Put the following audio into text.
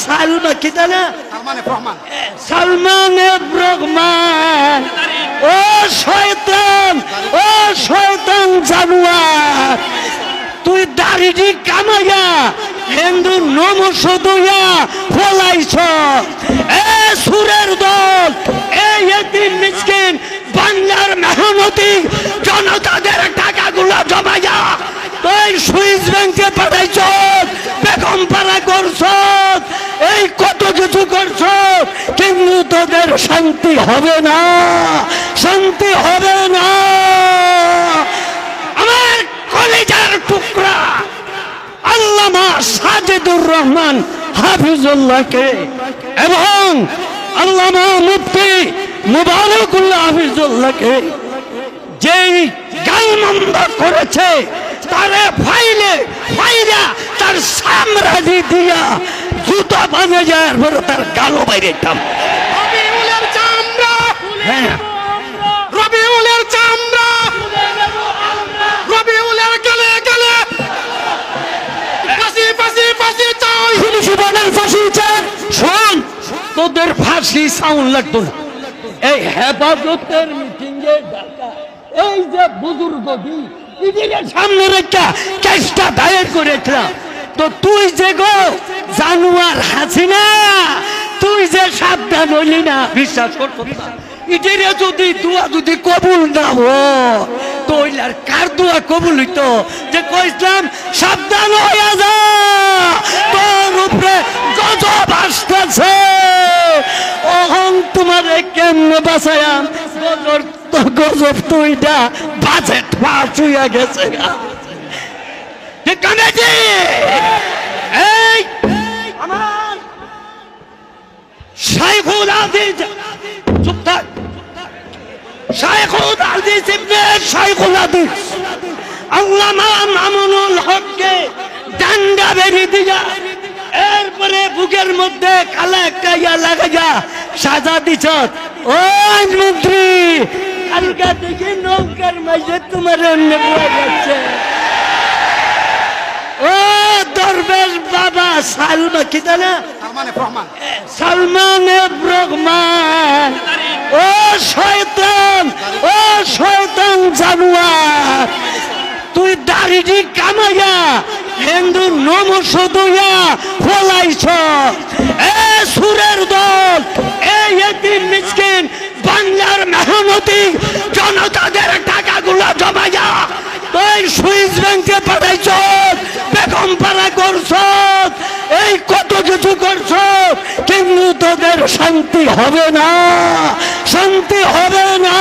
সালমা কিতা না সালমান রহমান। ও শয়তান জানোয়ার, তুই দাড়িটি কামাইয়া হিন্দু নমস্দয়া ফলাইছ। এ সুরের দল, এই এতিম মিসকিন বাংলার মেহনতি জনতাদের টাকাগুলো জমাইয়া তুই সুইস ব্যাংকে পাঠাইছ, বেগম পাড়া করছ, এই কত কিছু করছ, কিন্তু তোদের শান্তি হবে না, শান্তি হবে না। আমার কলিজার টুকরা আল্লামা সাজিদুর রহমান হাফিজুল্লাহকে এবং আল্লামা মুফতি মুবারকুল্লাহ হাফিজুল্লাহকে যেই গালমন্দ করেছে, তারে ফাইরা তার সামরাজি দিয়া জুতা বাঁধে যায়, তার গালো বাইরে টাম। হ্যাঁ, রবিউলের চামড়া, রবিউলের গলে গলে ফাঁসি ফাঁসি ফাঁসি চাই, জীবনের ফাঁসি চাই। শোন, তোদের ফাঁসি সাউন্ড লাগতো না। এই হেফাজতের মিটিং এ ডাকা এই যে বুজুর্গ ইদিনের সামনে রেখা কেসটা দায়ের করেছিলাম, তো তুই যে গো জানুয়ার হাসিনা, তুই যে সাবধান হইলি না, বিশ্বাস করতো না। ইটিরে যদি দোয়া যদি কবুল না হয়, তো ওইলার কার দোয়া কবুল হইতো? যে কইলাম সাবধান হইয়া যা, তোর উপরে গজব আসতেছে। অহং তোমারে কেমনে বাঁচায়াম, গজব তুইটা বাজেট পাস হইয়া গেছে। এই আমার শাইখুল আজিজ, চুপ থাক, শাইখুল আজিজ ইবনে শাইখুল আজিজ আল্লামা মামুনুল হককে ডান্ডা বেরি দিয়া, এরপরে বুকের মধ্যে কালা একটা ইয়া লাগাইয়া সাজা দিছ। ওই মন্ত্রী, কালকা দেখি নৌকার মাঝে তোমার এমনি বয়ে যাচ্ছে। ও দরবেশ বাবা সালমা কিতা না সালমান রহমান। ও শয়তান জানোয়ার, তুই দাড়িটি কামাইয়া হিন্দু নমস্দয়া ফলাইছ। এ সুরের দল, এই এতিম মিসকিন বাংলার মেহনতি জনতাদের টাকাগুলো জমাইয়া তুই সুইস ব্যাংকে পাঠাইছ, বেগম পাড়া করছ, এই কত কিছু করছ, কিন্তু তোদের শান্তি হবে না, শান্তি হবে না।